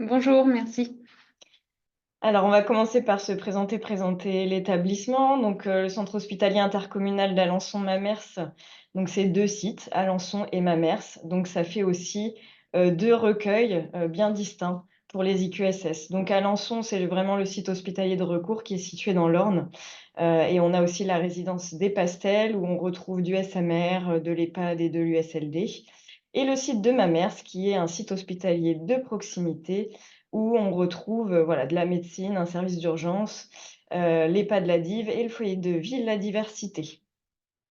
Bonjour, merci. Alors, on va commencer par présenter l'établissement. Donc, le centre hospitalier intercommunal d'Alençon-Mamers, donc c'est 2 sites, Alençon et Mamers. Donc ça fait aussi, 2 recueils, bien distincts pour les IQSS. Donc Alençon, c'est vraiment le site hospitalier de recours qui est situé dans l'Orne, et on a aussi la résidence des Pastels où on retrouve du SMR, de l'EHPAD et de l'USLD. Et le site de Mamers qui est un site hospitalier de proximité où on retrouve, voilà, de la médecine, un service d'urgence, l'EHPAD La Dive et le foyer de vie La Diversité.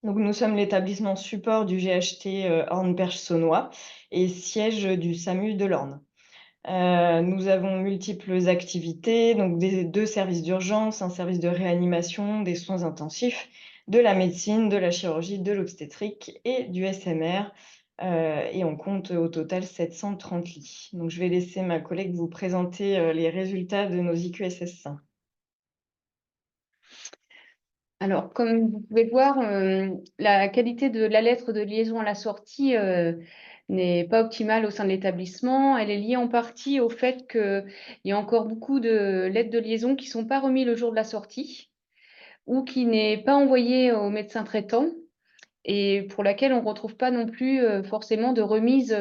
Donc nous sommes l'établissement support du GHT, Orne-Perche-Saunois et siège du SAMU de l'Orne. Nous avons multiples activités, donc des 2 services d'urgence, un service de réanimation, des soins intensifs, de la médecine, de la chirurgie, de l'obstétrique et du SMR, et on compte au total 730 lits. Donc je vais laisser ma collègue vous présenter, les résultats de nos IQSS. Alors, comme vous pouvez le voir, la qualité de la lettre de liaison à la sortie n'est pas optimale au sein de l'établissement. Elle est liée en partie au fait qu'il y a encore beaucoup de lettres de liaison qui ne sont pas remises le jour de la sortie ou qui n'est pas envoyée au médecin traitant et pour laquelle on ne retrouve pas non plus forcément de remise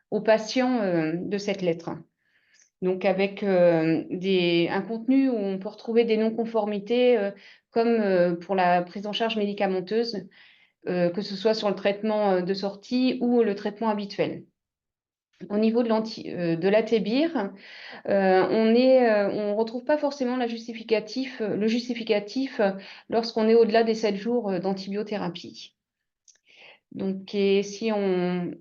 aux patients de cette lettre. Donc avec un contenu où on peut retrouver des non-conformités comme pour la prise en charge médicamenteuse, que ce soit sur le traitement de sortie ou le traitement habituel. Au niveau de l'ATBIR, on ne retrouve pas forcément le justificatif lorsqu'on est au-delà des 7 jours d'antibiothérapie. Donc, et si on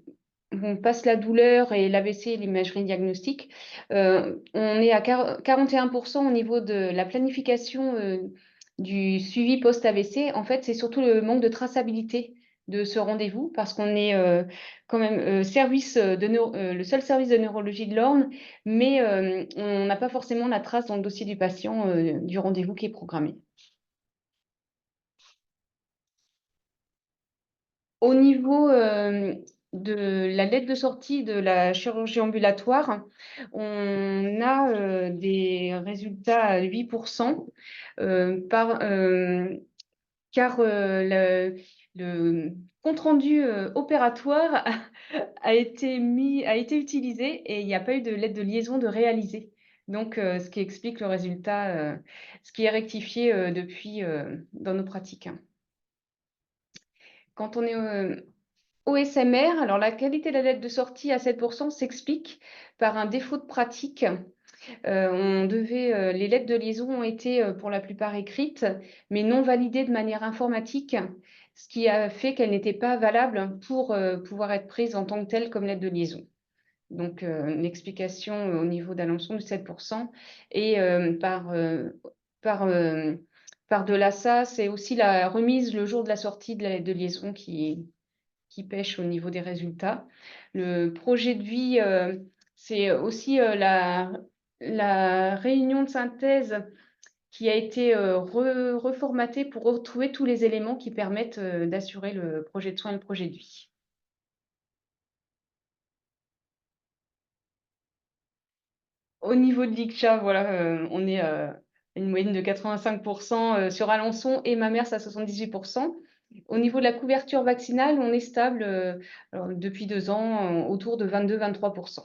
passe la douleur et l'AVC et l'imagerie diagnostique, on est à 41% au niveau de la planification du suivi post-AVC. En fait, c'est surtout le manque de traçabilité de ce rendez-vous parce qu'on est quand même le seul service de neurologie de l'Orne, mais on n'a pas forcément la trace dans le dossier du patient du rendez-vous qui est programmé. Au niveau de la lettre de sortie de la chirurgie ambulatoire, on a des résultats à 8%, car le compte-rendu opératoire a été utilisé et il n'y a pas eu de lettre de liaison de réalisé. Donc, ce qui explique le résultat, ce qui est rectifié depuis dans nos pratiques. Quand on est au SMR, alors la qualité de la lettre de sortie à 7% s'explique par un défaut de pratique. Les lettres de liaison ont été pour la plupart écrites, mais non validées de manière informatique, ce qui a fait qu'elles n'étaient pas valables pour pouvoir être prises en tant que telles comme lettres de liaison. Donc, une explication au niveau d'Alençon de 7%. Et par de ça, c'est aussi la remise le jour de la sortie de la lettre de liaison qui pêche au niveau des résultats. Le projet de vie, c'est aussi la réunion de synthèse qui a été reformatée pour retrouver tous les éléments qui permettent d'assurer le projet de soins et le projet de vie. Au niveau de l'ICCHA, voilà, on est à une moyenne de 85% sur Alençon et Mamers à 78%. Au niveau de la couverture vaccinale, on est stable alors, depuis 2 ans autour de 22-23%.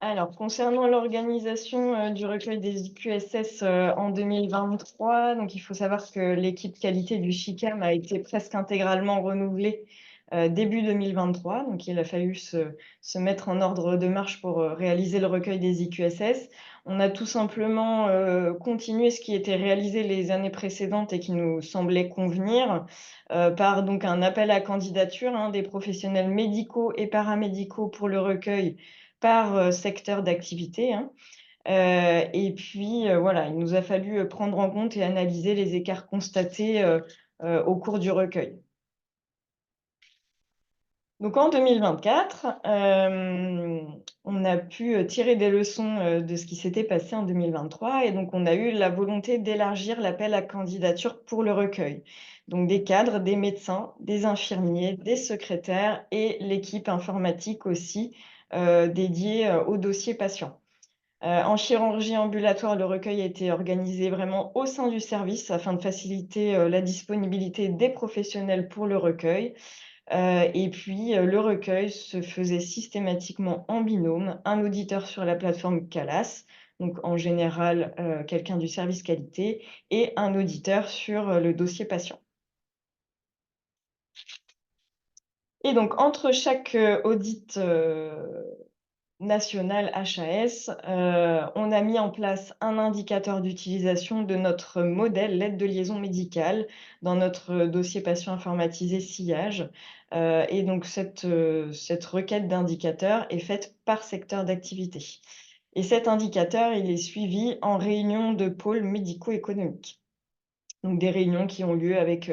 Alors, concernant l'organisation, du recueil des IQSS, en 2023, donc il faut savoir que l'équipe qualité du CHICAM a été presque intégralement renouvelée, début 2023. Donc il a fallu se mettre en ordre de marche pour, réaliser le recueil des IQSS. On a tout simplement, continué ce qui était réalisé les années précédentes et qui nous semblait convenir, par donc un appel à candidature, hein, des professionnels médicaux et paramédicaux pour le recueil par secteur d'activité, hein. Et puis, voilà, il nous a fallu prendre en compte et analyser les écarts constatés au cours du recueil. Donc en 2024, on a pu tirer des leçons de ce qui s'était passé en 2023 et donc on a eu la volonté d'élargir l'appel à candidature pour le recueil. Donc des cadres, des médecins, des infirmiers, des secrétaires et l'équipe informatique aussi dédié, au dossier patient. En chirurgie ambulatoire, le recueil a été organisé vraiment au sein du service afin de faciliter, la disponibilité des professionnels pour le recueil. Et puis, le recueil se faisait systématiquement en binôme, un auditeur sur la plateforme Calas, donc en général, quelqu'un du service qualité et un auditeur sur, le dossier patient. Et donc entre chaque, audit, national HAS, on a mis en place un indicateur d'utilisation de notre modèle l'aide de liaison médicale dans notre dossier patient informatisé Sillage. Et donc cette requête d'indicateur est faite par secteur d'activité. Et cet indicateur, il est suivi en réunion de pôles médico-économiques. Donc des réunions qui ont lieu avec,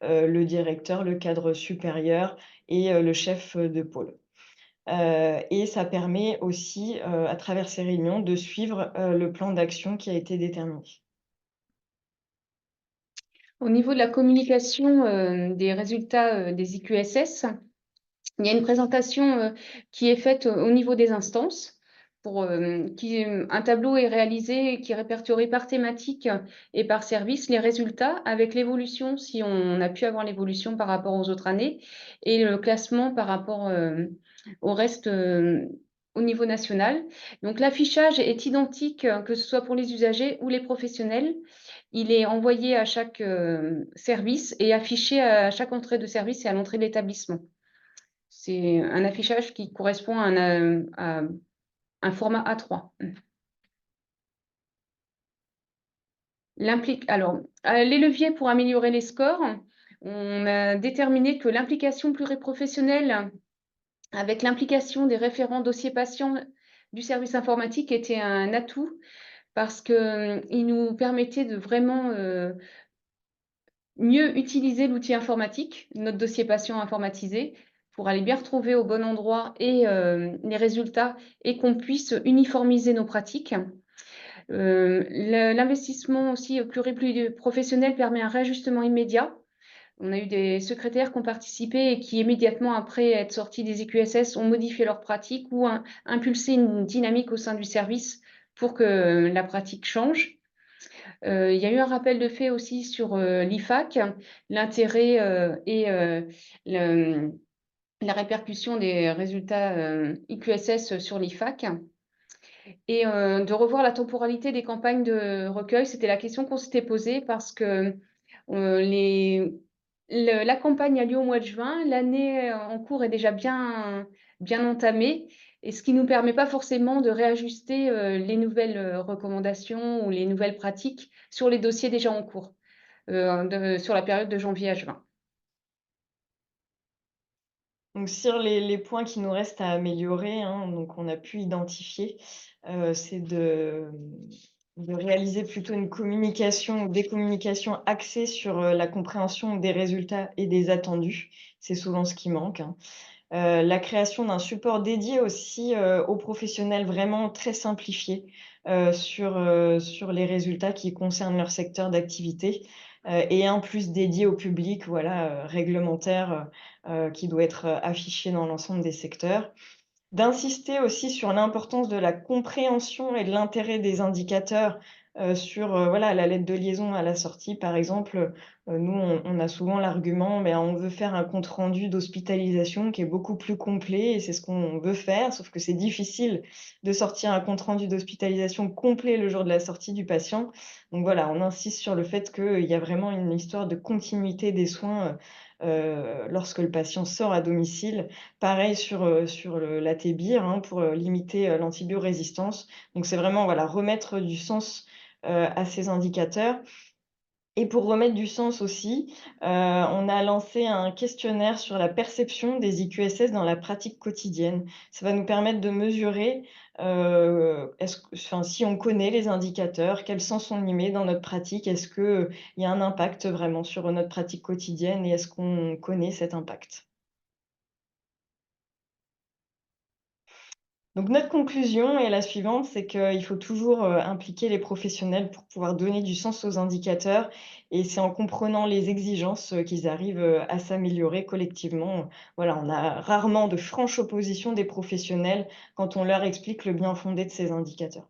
le directeur, le cadre supérieur et le chef, de pôle. Et ça permet aussi, à travers ces réunions, de suivre, le plan d'action qui a été déterminé. Au niveau de la communication, des résultats, des IQSS, il y a une présentation, qui est faite au niveau des instances pour, un tableau est réalisé qui répertorie par thématique et par service les résultats avec l'évolution, si on a pu avoir l'évolution par rapport aux autres années et le classement par rapport, au reste, au niveau national. Donc l'affichage est identique, que ce soit pour les usagers ou les professionnels. Il est envoyé à chaque, service et affiché à chaque entrée de service et à l'entrée de l'établissement. C'est un affichage qui correspond à un format A3. Les leviers pour améliorer les scores, on a déterminé que l'implication pluriprofessionnelle avec l'implication des référents dossiers patients du service informatique était un atout parce qu'il nous permettait de vraiment, mieux utiliser l'outil informatique, notre dossier patient informatisé, pour aller bien retrouver au bon endroit et les résultats et qu'on puisse uniformiser nos pratiques. L'investissement aussi pluriprofessionnel permet un réajustement immédiat. On a eu des secrétaires qui ont participé et qui, immédiatement après être sortis des EQSS, ont modifié leurs pratiques ou impulsé une dynamique au sein du service pour que la pratique change. Il y a eu un rappel de fait aussi sur l'IFAC, l'intérêt et la répercussion des résultats IQSS sur l'IFAC. Et de revoir la temporalité des campagnes de recueil, c'était la question qu'on s'était posée parce que la campagne a lieu au mois de juin, l'année en cours est déjà bien entamée, et ce qui ne nous permet pas forcément de réajuster les nouvelles recommandations ou les nouvelles pratiques sur les dossiers déjà en cours, sur la période de janvier à juin. Donc sur les points qui nous restent à améliorer, hein, donc on a pu identifier, c'est de réaliser plutôt une communication ou des communications axées sur, la compréhension des résultats et des attendus. C'est souvent ce qui manque, hein. La création d'un support dédié aussi, aux professionnels vraiment très simplifié, sur les résultats qui concernent leur secteur d'activité, et un plus dédié au public, voilà, réglementaire, qui doit être, affiché dans l'ensemble des secteurs. D'insister aussi sur l'importance de la compréhension et de l'intérêt des indicateurs, sur, voilà, la lettre de liaison à la sortie, par exemple, nous, on a souvent l'argument: «Ben, on veut faire un compte rendu d'hospitalisation qui est beaucoup plus complet» et c'est ce qu'on veut faire, sauf que c'est difficile de sortir un compte rendu d'hospitalisation complet le jour de la sortie du patient. Donc voilà, on insiste sur le fait qu'il y a vraiment une histoire de continuité des soins, lorsque le patient sort à domicile. Pareil sur l'ATBIR, hein, pour, limiter, l'antibiorésistance. Donc c'est vraiment, voilà, remettre du sens, à ces indicateurs. Et pour remettre du sens aussi, on a lancé un questionnaire sur la perception des IQSS dans la pratique quotidienne. Ça va nous permettre de mesurer, si on connaît les indicateurs, quel sens on y met dans notre pratique? Est-ce qu'il y a un impact vraiment sur notre pratique quotidienne et est-ce qu'on connaît cet impact? Donc notre conclusion est la suivante, c'est qu'il faut toujours, impliquer les professionnels pour pouvoir donner du sens aux indicateurs et c'est en comprenant les exigences, qu'ils arrivent, à s'améliorer collectivement. Voilà, on a rarement de franche opposition des professionnels quand on leur explique le bien fondé de ces indicateurs.